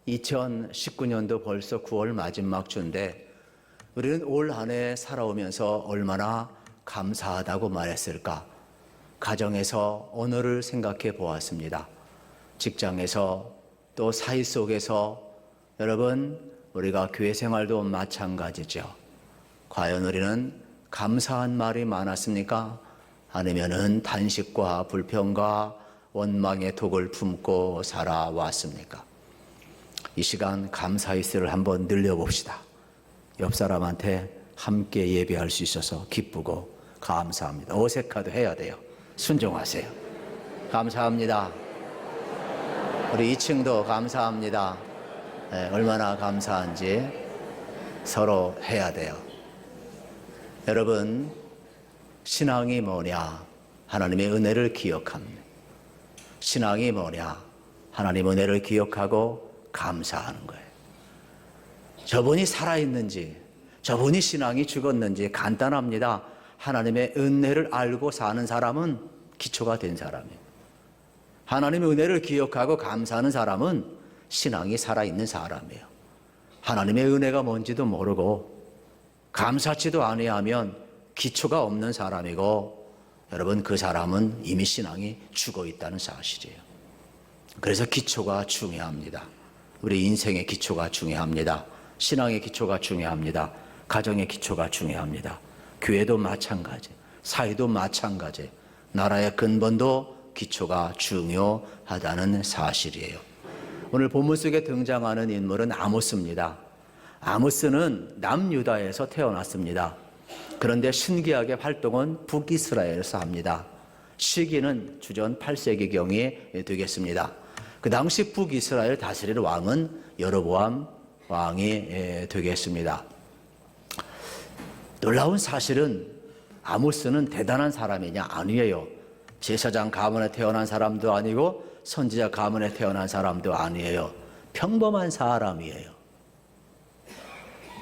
2019년도 벌써 9월 마지막 주인데 우리는 올 한 해 살아오면서 얼마나 감사하다고 말했을까? 가정에서 언어를 생각해 보았습니다. 직장에서 또 사회 속에서 여러분 우리가 교회 생활도 마찬가지죠. 과연 우리는 감사한 말이 많았습니까? 아니면은 단식과 불평과 원망의 독을 품고 살아왔습니까? 이 시간 감사의식을 한번 늘려봅시다. 옆 사람한테 함께 예배할 수 있어서 기쁘고 감사합니다. 어색하도 해야 돼요. 순종하세요. 감사합니다. 우리 2층도 감사합니다. 네, 얼마나 감사한지 서로 해야 돼요. 여러분, 신앙이 뭐냐? 하나님의 은혜를 기억합니다. 신앙이 뭐냐? 하나님의 은혜를 기억하고 감사하는 거예요. 저분이 살아있는지, 저분이 신앙이 죽었는지 간단합니다. 하나님의 은혜를 알고 사는 사람은 기초가 된 사람이에요. 하나님의 은혜를 기억하고 감사하는 사람은 신앙이 살아있는 사람이에요. 하나님의 은혜가 뭔지도 모르고 감사치도 아니하면 기초가 없는 사람이고, 여러분 그 사람은 이미 신앙이 죽어 있다는 사실이에요. 그래서 기초가 중요합니다. 우리 인생의 기초가 중요합니다. 신앙의 기초가 중요합니다. 가정의 기초가 중요합니다. 교회도 마찬가지, 사회도 마찬가지, 나라의 근본도 기초가 중요하다는 사실이에요. 오늘 본문 속에 등장하는 인물은 아모스입니다. 아모스는 남유다에서 태어났습니다. 그런데 신기하게 활동은 북이스라엘에서 합니다. 시기는 주전 8세기경이 되겠습니다. 그 당시 북이스라엘 다스릴 왕은 여로보암 왕이 되겠습니다. 놀라운 사실은 아모스는 대단한 사람이냐? 아니에요. 제사장 가문에 태어난 사람도 아니고 선지자 가문에 태어난 사람도 아니에요. 평범한 사람이에요.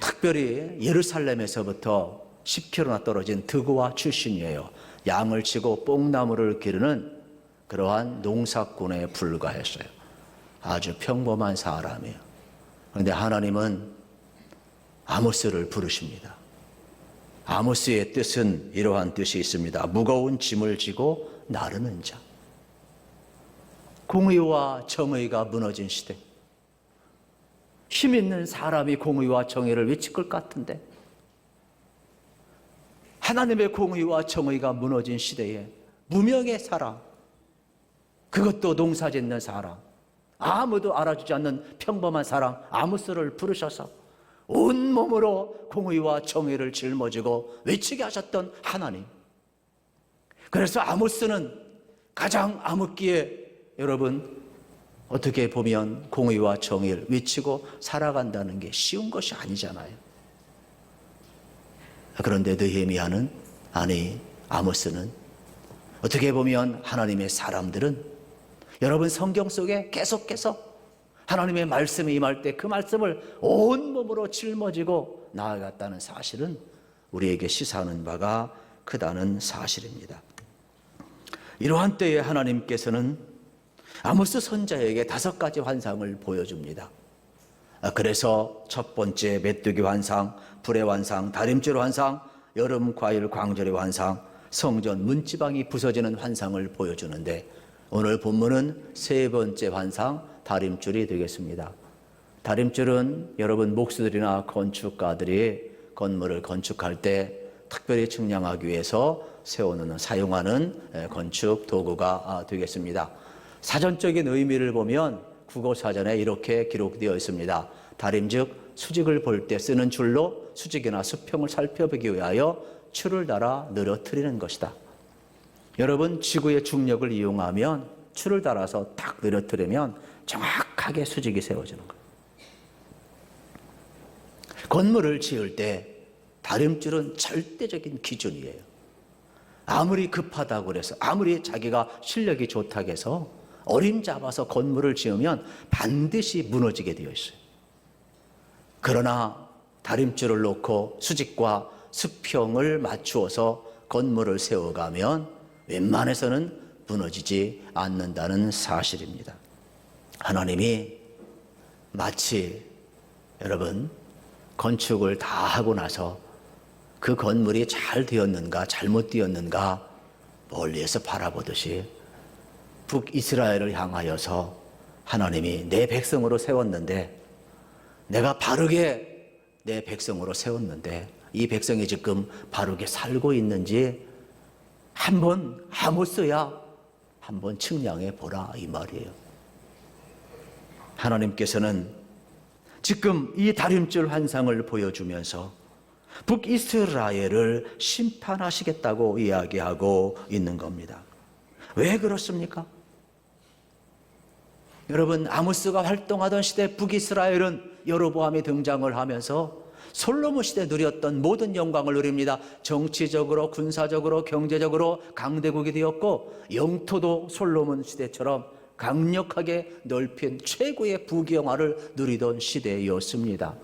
특별히 예루살렘에서부터 10km나 떨어진 드고와 출신이에요. 양을 치고 뽕나무를 기르는 그러한 농사꾼에 불과했어요. 아주 평범한 사람이에요. 그런데 하나님은 아모스를 부르십니다. 아모스의 뜻은 이러한 뜻이 있습니다. 무거운 짐을 지고 나르는 자. 공의와 정의가 무너진 시대. 힘 있는 사람이 공의와 정의를 외칠 것 같은데, 하나님의 공의와 정의가 무너진 시대에 무명의 사람, 그것도 농사 짓는 사람, 아무도 알아주지 않는 평범한 사람 아모스를 부르셔서 온몸으로 공의와 정의를 짊어지고 외치게 하셨던 하나님. 그래서 아모스는 가장 암흑기에 여러분 어떻게 보면 공의와 정의를 외치고 살아간다는 게 쉬운 것이 아니잖아요. 그런데 느헤미야는, 아니 아모스는, 어떻게 보면 하나님의 사람들은 여러분 성경 속에 계속해서 하나님의 말씀이 임할 때 그 말씀을 온몸으로 짊어지고 나아갔다는 사실은 우리에게 시사하는 바가 크다는 사실입니다. 이러한 때에 하나님께서는 아모스 선자에게 5가지 환상을 보여줍니다. 그래서 첫 번째 메뚜기 환상, 불의 환상, 다림줄 환상, 여름 과일 광절의 환상, 성전 문지방이 부서지는 환상을 보여주는데, 오늘 본문은 3번째 환상, 다림줄이 되겠습니다. 다림줄은 여러분 목수들이나 건축가들이 건물을 건축할 때 특별히 측량하기 위해서 세워놓는, 사용하는 건축 도구가 되겠습니다. 사전적인 의미를 보면 국어사전에 이렇게 기록되어 있습니다. 다림 즉 수직을 볼 때 쓰는 줄로 수직이나 수평을 살펴보기 위하여 줄을 달아 늘어뜨리는 것이다. 여러분 지구의 중력을 이용하면 줄을 달아서 딱 늘어뜨리면 정확하게 수직이 세워지는 거예요. 건물을 지을 때 다림줄은 절대적인 기준이에요. 아무리 급하다고 그래서, 아무리 자기가 실력이 좋다고 해서 어림잡아서 건물을 지으면 반드시 무너지게 되어 있어요. 그러나 다림줄을 놓고 수직과 수평을 맞추어서 건물을 세워가면 웬만해서는 무너지지 않는다는 사실입니다. 하나님이 마치 여러분 건축을 다 하고 나서 그 건물이 잘 되었는가 잘못 되었는가 멀리에서 바라보듯이 북이스라엘을 향하여서 하나님이 내 백성으로 세웠는데, 내가 바르게 내 백성으로 세웠는데 이 백성이 지금 바르게 살고 있는지 한번 아모스야 한번 측량해 보라, 이 말이에요. 하나님께서는 지금 이 다림줄 환상을 보여주면서 북이스라엘을 심판하시겠다고 이야기하고 있는 겁니다. 왜 그렇습니까? 여러분, 아모스가 활동하던 시대 북이스라엘은 여로보암이 등장을 하면서 솔로몬 시대 누렸던 모든 영광을 누립니다. 정치적으로, 군사적으로, 경제적으로 강대국이 되었고, 영토도 솔로몬 시대처럼 강력하게 넓힌 최고의 부귀영화를 누리던 시대였습니다.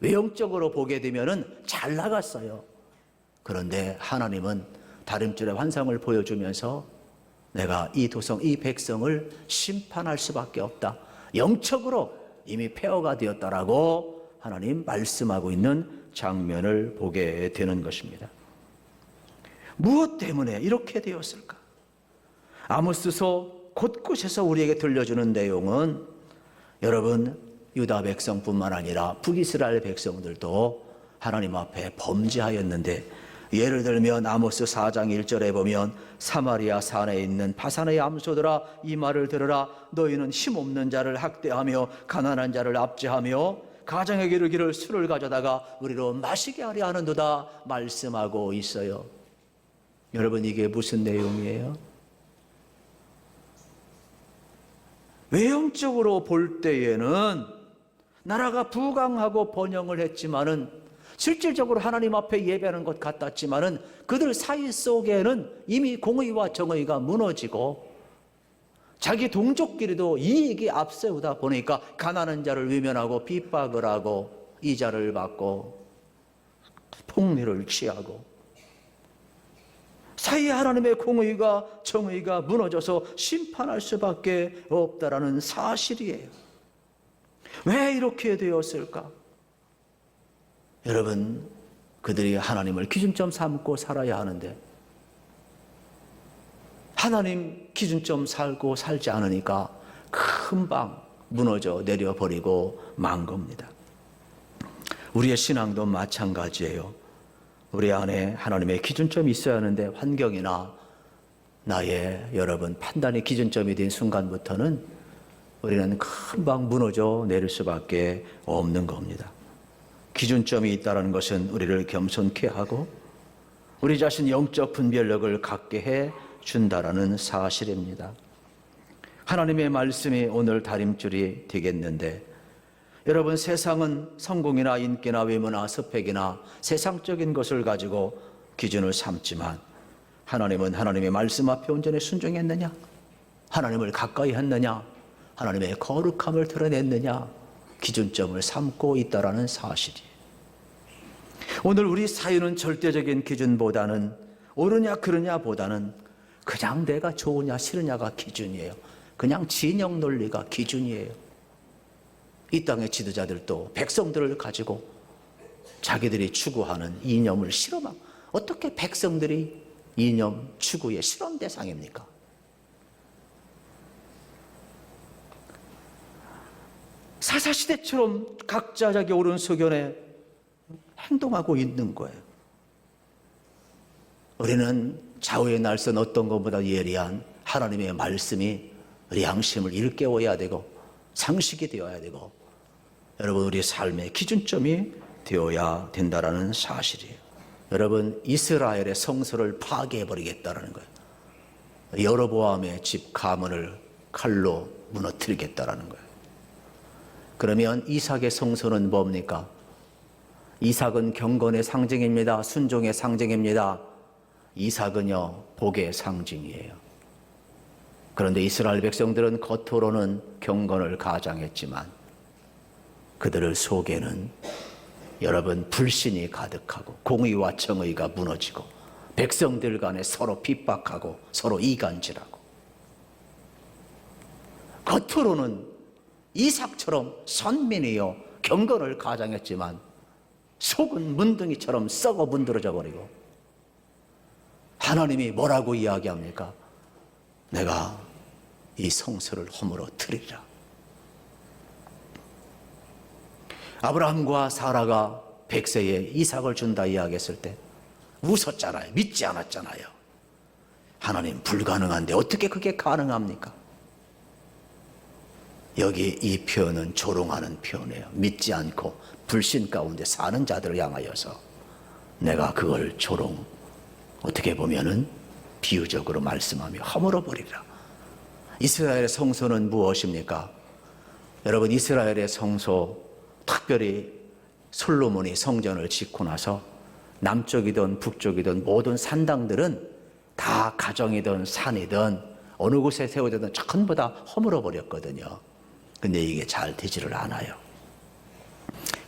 외형적으로 보게 되면은 잘 나갔어요. 그런데 하나님은 다림줄의 환상을 보여주면서 내가 이 도성, 이 백성을 심판할 수밖에 없다. 영적으로 이미 폐허가 되었다라고 하나님 말씀하고 있는 장면을 보게 되는 것입니다. 무엇 때문에 이렇게 되었을까? 아모스서 곳곳에서 우리에게 들려주는 내용은 여러분, 유다 백성뿐만 아니라 북이스라엘 백성들도 하나님 앞에 범죄하였는데, 예를 들면 아모스 4장 1절에 보면 사마리아 산에 있는 바산의 암소들아 이 말을 들으라. 너희는 힘없는 자를 학대하며 가난한 자를 압제하며 가정에게 이르기를 술을 가져다가 우리로 마시게 하려 하는도다 말씀하고 있어요. 여러분, 이게 무슨 내용이에요? 외형적으로 볼 때에는 나라가 부강하고 번영을 했지만은, 실질적으로 하나님 앞에 예배하는 것 같았지만은 그들 사이 속에는 이미 공의와 정의가 무너지고 자기 동족끼리도 이익이 앞세우다 보니까 가난한 자를 외면하고 핍박을 하고 이자를 받고 폭리를 취하고 사이에 하나님의 공의가 정의가 무너져서 심판할 수밖에 없다라는 사실이에요. 왜 이렇게 되었을까? 여러분, 그들이 하나님을 기준점 삼고 살아야 하는데 하나님 기준점 살고 살지 않으니까 금방 무너져 내려버리고 만 겁니다. 우리의 신앙도 마찬가지예요. 우리 안에 하나님의 기준점이 있어야 하는데 환경이나 나의 여러분 판단의 기준점이 된 순간부터는 우리는 금방 무너져 내릴 수밖에 없는 겁니다. 기준점이 있다는 것은 우리를 겸손케 하고 우리 자신 영적 분별력을 갖게 해 준다라는 사실입니다. 하나님의 말씀이 오늘 다림줄이 되겠는데, 여러분, 세상은 성공이나 인기나 외모나 스펙이나 세상적인 것을 가지고 기준을 삼지만 하나님은 하나님의 말씀 앞에 온전히 순종했느냐? 하나님을 가까이 했느냐? 하나님의 거룩함을 드러냈느냐? 기준점을 삼고 있다라는 사실이에요. 오늘 우리 사유는 절대적인 기준보다는 옳으냐 그르냐 보다는 그냥 내가 좋으냐 싫으냐가 기준이에요. 그냥 진영 논리가 기준이에요. 이 땅의 지도자들도 백성들을 가지고 자기들이 추구하는 이념을 실험하고, 어떻게 백성들이 이념 추구의 실험 대상입니까? 사사시대처럼 각자 자기 옳은 소견에 행동하고 있는 거예요. 우리는 좌우의 날선 어떤 것보다 예리한 하나님의 말씀이 우리 양심을 일깨워야 되고 상식이 되어야 되고 여러분 우리의 삶의 기준점이 되어야 된다는 사실이에요. 여러분, 이스라엘의 성소를 파괴해버리겠다는 거예요. 여로보암의 집 가문을 칼로 무너뜨리겠다는 거예요. 그러면 이삭의 성소는 뭡니까? 이삭은 경건의 상징입니다. 순종의 상징입니다. 이삭은요, 복의 상징이에요. 그런데 이스라엘 백성들은 겉으로는 경건을 가장했지만 그들 속에는 여러분 불신이 가득하고 공의와 정의가 무너지고 백성들 간에 서로 핍박하고 서로 이간질하고 겉으로는 이삭처럼 선민이요 경건을 가장했지만 속은 문둥이처럼 썩어 문드러져 버리고, 하나님이 뭐라고 이야기합니까? 내가 이 성소를 허물어뜨리리라. 아브라함과 사라가 100세에 이삭을 준다 이야기했을 때 웃었잖아요. 믿지 않았잖아요. 하나님, 불가능한데 어떻게 그게 가능합니까? 여기 이 표현은 조롱하는 표현이에요. 믿지 않고 불신 가운데 사는 자들을 향하여서 내가 그걸 어떻게 보면은 비유적으로 말씀하며 허물어버리라. 이스라엘의 성소는 무엇입니까? 여러분, 이스라엘의 성소, 특별히 솔로몬이 성전을 짓고 나서 남쪽이든 북쪽이든 모든 산당들은 다 가정이든 산이든 어느 곳에 세워지든 전부 다 허물어버렸거든요. 근데 이게 잘 되지를 않아요.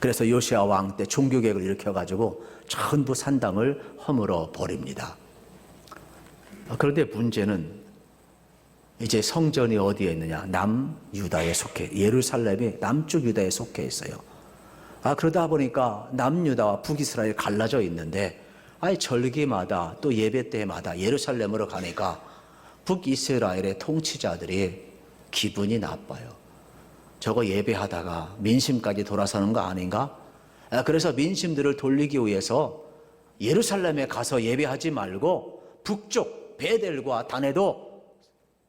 그래서 요시야 왕 때 종교개혁을 일으켜가지고 전부 산당을 허물어 버립니다. 그런데 문제는 이제 성전이 어디에 있느냐? 남유다에 속해, 예루살렘이 남쪽 유다에 속해 있어요. 그러다 보니까 남유다와 북이스라엘이 갈라져 있는데, 절기마다 또 예배 때마다 예루살렘으로 가니까 북이스라엘의 통치자들이 기분이 나빠요. 저거 예배하다가 민심까지 돌아서는 거 아닌가? 그래서 민심들을 돌리기 위해서 예루살렘에 가서 예배하지 말고 북쪽 베델과 단에도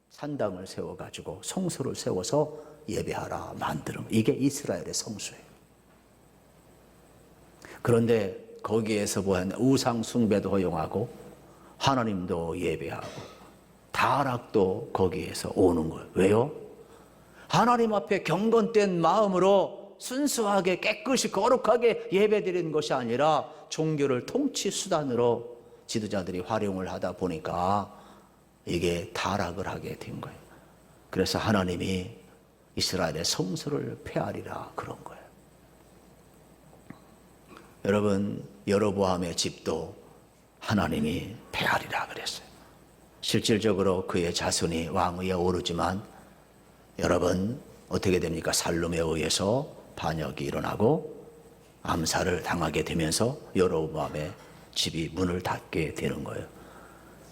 산당을 세워가지고 성소를 세워서 예배하라 만드는, 이게 이스라엘의 성소예요. 그런데 거기에서 우상 숭배도 허용하고 하나님도 예배하고 타락도 거기에서 오는 거예요. 왜요? 하나님 앞에 경건된 마음으로 순수하게 깨끗이 거룩하게 예배드리는 것이 아니라 종교를 통치 수단으로 지도자들이 활용을 하다 보니까 이게 타락을 하게 된 거예요. 그래서 하나님이 이스라엘의 성소를 폐하리라 그런 거예요. 여러분, 여로보암의 집도 하나님이 폐하리라 그랬어요. 실질적으로 그의 자손이 왕위에 오르지만 여러분, 어떻게 됩니까? 살룸에 의해서 반역이 일어나고 암살을 당하게 되면서 여로보암의 집이 문을 닫게 되는 거예요.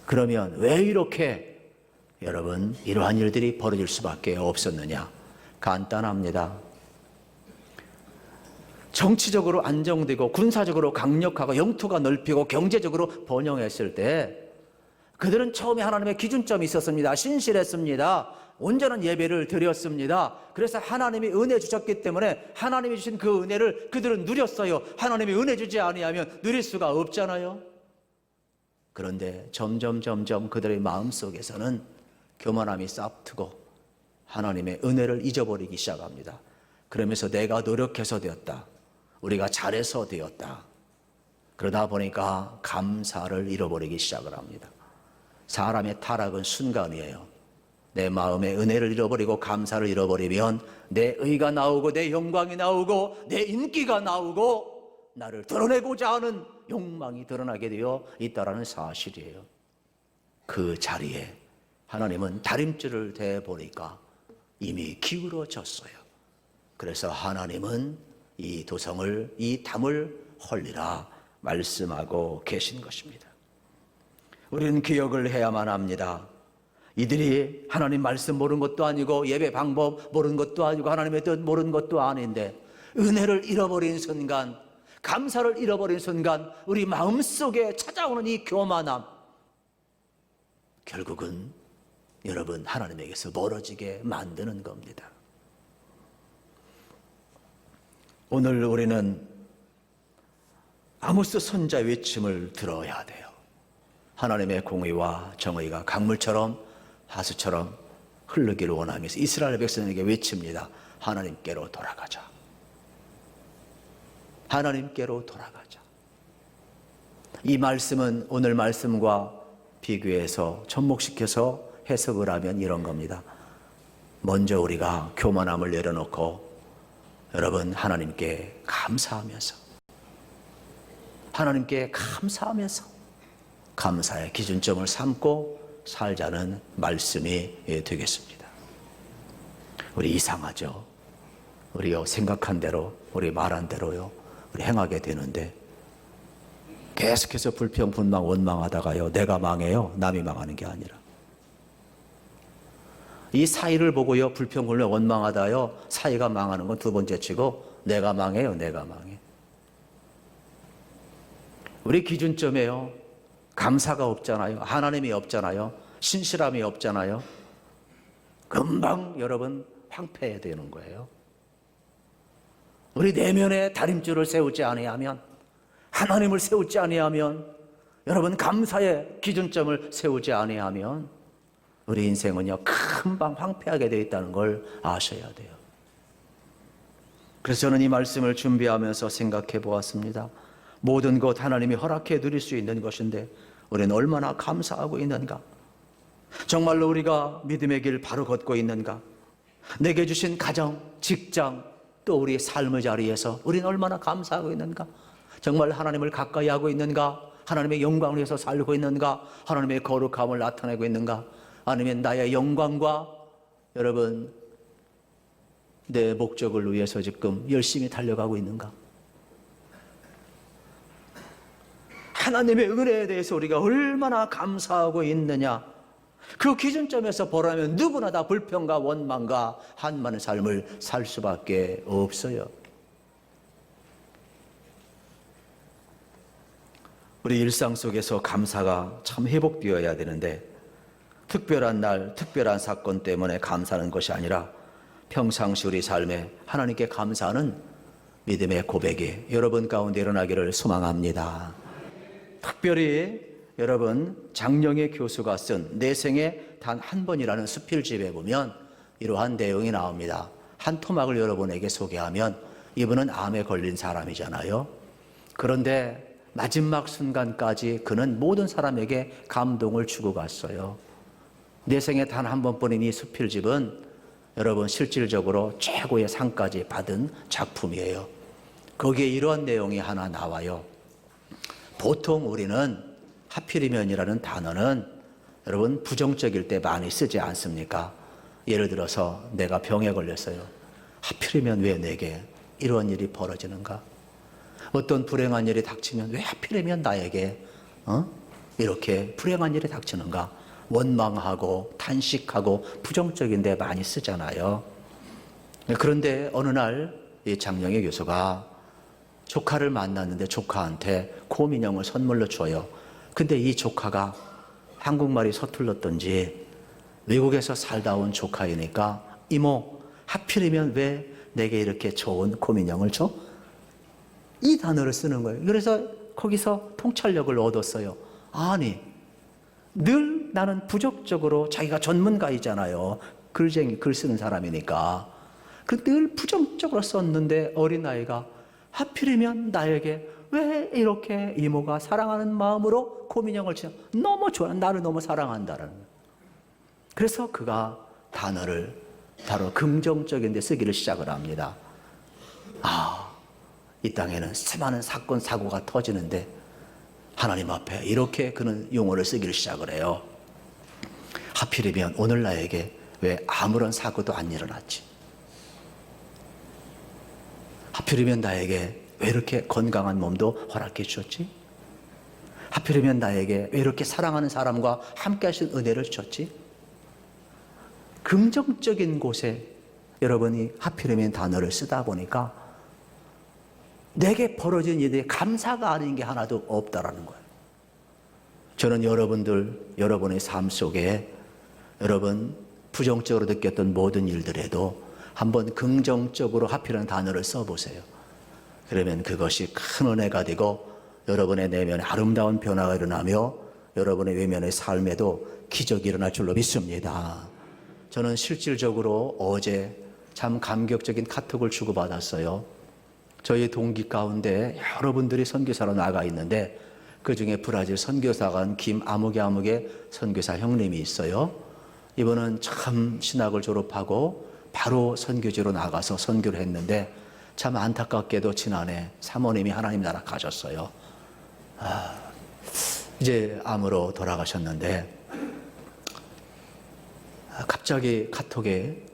그러면 왜 이렇게 여러분 이러한 일들이 벌어질 수밖에 없었느냐? 간단합니다. 정치적으로 안정되고 군사적으로 강력하고 영토가 넓히고 경제적으로 번영했을 때 그들은 처음에 하나님의 기준점이 있었습니다. 신실했습니다. 온전한 예배를 드렸습니다. 그래서 하나님이 은혜 주셨기 때문에 하나님이 주신 그 은혜를 그들은 누렸어요. 하나님이 은혜 주지 아니하면 누릴 수가 없잖아요. 그런데 점점 그들의 마음속에서는 교만함이 싹트고 하나님의 은혜를 잊어버리기 시작합니다. 그러면서 내가 노력해서 되었다, 우리가 잘해서 되었다, 그러다 보니까 감사를 잃어버리기 시작을 합니다. 사람의 타락은 순간이에요. 내 마음의 은혜를 잃어버리고 감사를 잃어버리면 내 의가 나오고 내 영광이 나오고 내 인기가 나오고 나를 드러내고자 하는 욕망이 드러나게 되어 있다는 사실이에요. 그 자리에 하나님은 다림질을 대보니까 이미 기울어졌어요. 그래서 하나님은 이 도성을, 이 담을 헐리라 말씀하고 계신 것입니다. 우리는 기억을 해야만 합니다. 이들이 하나님 말씀 모르는 것도 아니고 예배 방법 모르는 것도 아니고 하나님의 뜻 모르는 것도 아닌데 은혜를 잃어버린 순간, 감사를 잃어버린 순간 우리 마음속에 찾아오는 이 교만함, 결국은 여러분 하나님에게서 멀어지게 만드는 겁니다. 오늘 우리는 아모스 선자 외침을 들어야 돼요. 하나님의 공의와 정의가 강물처럼 하수처럼 흐르기를 원하면서 이스라엘 백성에게 외칩니다. 하나님께로 돌아가자. 하나님께로 돌아가자. 이 말씀은 오늘 말씀과 비교해서 접목시켜서 해석을 하면 이런 겁니다. 먼저 우리가 교만함을 내려놓고 여러분 하나님께 감사하면서 감사의 기준점을 삼고 살자는 말씀이 되겠습니다. 우리 이상하죠? 우리가 생각한 대로, 우리 말한 대로요, 우리 행하게 되는데, 계속해서 불평, 분망, 원망하다가요, 내가 망해요. 남이 망하는 게 아니라. 이 사이를 보고요, 불평, 분망, 원망하다요, 사이가 망하는 건 두 번째 치고, 내가 망해요. 내가 망해. 우리 기준점에요, 감사가 없잖아요. 하나님이 없잖아요. 신실함이 없잖아요. 금방 여러분 황폐해야 되는 거예요. 우리 내면에 다림줄을 세우지 아니하면, 하나님을 세우지 아니하면, 여러분 감사의 기준점을 세우지 아니하면 우리 인생은요 금방 황폐하게 되어 있다는 걸 아셔야 돼요. 그래서 저는 이 말씀을 준비하면서 생각해 보았습니다. 모든 것 하나님이 허락해 드릴 수 있는 것인데 우리는 얼마나 감사하고 있는가? 정말로 우리가 믿음의 길 바로 걷고 있는가? 내게 주신 가정, 직장, 또 우리 삶의 자리에서 우리는 얼마나 감사하고 있는가? 정말 하나님을 가까이 하고 있는가? 하나님의 영광을 위해서 살고 있는가? 하나님의 거룩함을 나타내고 있는가? 아니면 나의 영광과 여러분 내 목적을 위해서 지금 열심히 달려가고 있는가? 하나님의 은혜에 대해서 우리가 얼마나 감사하고 있느냐? 그 기준점에서 보라면 누구나 다 불평과 원망과 한많은 삶을 살 수밖에 없어요. 우리 일상 속에서 감사가 참 회복되어야 되는데, 특별한 날, 특별한 사건 때문에 감사하는 것이 아니라 평상시 우리 삶에 하나님께 감사하는 믿음의 고백이 여러분 가운데 일어나기를 소망합니다. 특별히 여러분 장영의 교수가 쓴 내 생에 단 한 번이라는 수필집에 보면 이러한 내용이 나옵니다. 한 토막을 여러분에게 소개하면, 이분은 암에 걸린 사람이잖아요. 그런데 마지막 순간까지 그는 모든 사람에게 감동을 주고 갔어요. 내 생에 단 한 번뿐인 이 수필집은 여러분 실질적으로 최고의 상까지 받은 작품이에요. 거기에 이러한 내용이 하나 나와요. 보통 우리는 하필이면이라는 단어는 여러분 부정적일 때 많이 쓰지 않습니까? 예를 들어서 내가 병에 걸렸어요. 하필이면 왜 내게 이런 일이 벌어지는가? 어떤 불행한 일이 닥치면 왜 하필이면 나에게 이렇게 불행한 일이 닥치는가? 원망하고 탄식하고 부정적인데 많이 쓰잖아요. 그런데 어느 날 이 장영의 교수가 조카를 만났는데 조카한테 곰 인형을 선물로 줘요. 근데 이 조카가 한국말이 서툴렀던지 외국에서 살다 온 조카이니까, 이모 하필이면 왜 내게 이렇게 좋은 곰 인형을 줘? 이 단어를 쓰는 거예요. 그래서 거기서 통찰력을 얻었어요. 아니, 늘 나는 부정적으로, 자기가 전문가이잖아요. 글 쓰는 사람이니까. 늘 부정적으로 썼는데 어린아이가 하필이면 나에게 왜 이렇게 이모가 사랑하는 마음으로 곰인형을 치냐, 너무 좋아, 나를 너무 사랑한다는 거예요. 그래서 그가 단어를 바로 긍정적인 데 쓰기를 시작을 합니다. 이 땅에는 수많은 사건 사고가 터지는데 하나님 앞에 이렇게 그는 용어를 쓰기를 시작을 해요. 하필이면 오늘 나에게 왜 아무런 사고도 안 일어났지? 하필이면 나에게 왜 이렇게 건강한 몸도 허락해 주셨지? 하필이면 나에게 왜 이렇게 사랑하는 사람과 함께 하신 은혜를 주셨지? 긍정적인 곳에 여러분이 하필이면 단어를 쓰다 보니까 내게 벌어진 일에 감사가 아닌 게 하나도 없다라는 거예요. 저는 여러분의 삶 속에 여러분 부정적으로 느꼈던 모든 일들에도 한번 긍정적으로 하필이면 단어를 써보세요. 그러면 그것이 큰 은혜가 되고 여러분의 내면에 아름다운 변화가 일어나며 여러분의 외면의 삶에도 기적이 일어날 줄로 믿습니다. 저는 실질적으로 어제 참 감격적인 카톡을 주고받았어요. 저희 동기 가운데 여러분들이 선교사로 나가 있는데 그중에 브라질 선교사가 한 김아무개 선교사 형님이 있어요. 이분은 참 신학을 졸업하고 바로 선교지로 나가서 선교를 했는데 참 안타깝게도 지난해 사모님이 하나님 나라 가셨어요. 이제 암으로 돌아가셨는데 갑자기 카톡에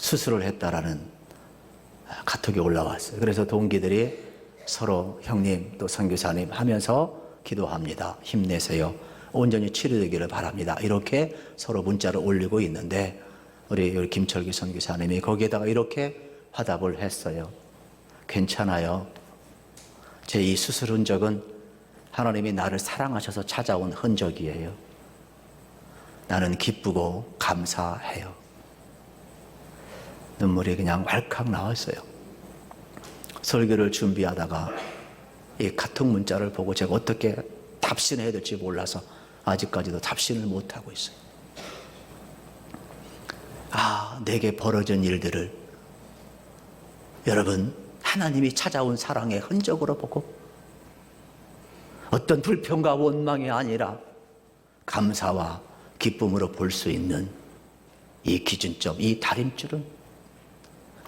수술을 했다라는 카톡이 올라왔어요. 그래서 동기들이 서로 형님 또 선교사님 하면서 기도합니다. 힘내세요. 온전히 치료되기를 바랍니다. 이렇게 서로 문자를 올리고 있는데 우리 김철기 선교사님이 거기에다가 이렇게 화답을 했어요. 괜찮아요. 제 이 수술 흔적은 하나님이 나를 사랑하셔서 찾아온 흔적이에요. 나는 기쁘고 감사해요. 눈물이 그냥 왈칵 나왔어요. 설교를 준비하다가 이 카톡 문자를 보고 제가 어떻게 답신해야 될지 몰라서 아직까지도 답신을 못하고 있어요. 내게 벌어진 일들을 여러분 하나님이 찾아온 사랑의 흔적으로 보고 어떤 불평과 원망이 아니라 감사와 기쁨으로 볼 수 있는 이 기준점, 이 다림줄은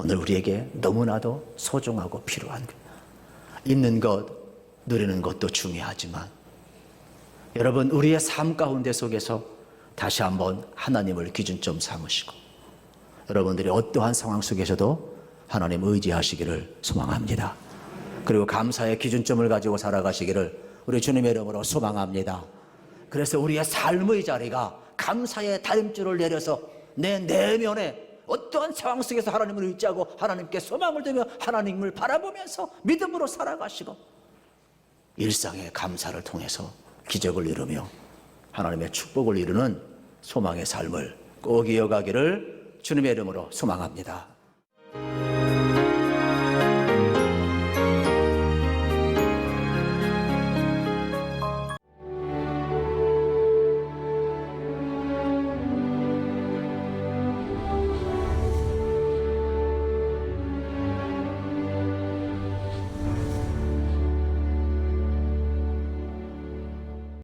오늘 우리에게 너무나도 소중하고 필요한 거예요. 있는 것, 누리는 것도 중요하지만 여러분 우리의 삶 가운데 속에서 다시 한번 하나님을 기준점 삼으시고 여러분들이 어떠한 상황 속에서도 하나님 의지하시기를 소망합니다. 그리고 감사의 기준점을 가지고 살아가시기를 우리 주님의 이름으로 소망합니다. 그래서 우리의 삶의 자리가 감사의 다림줄을 내려서 내 내면에 어떠한 상황 속에서 하나님을 의지하고 하나님께 소망을 두며 하나님을 바라보면서 믿음으로 살아가시고 일상의 감사를 통해서 기적을 이루며 하나님의 축복을 이루는 소망의 삶을 꼭 이어가기를 주님의 이름으로 소망합니다.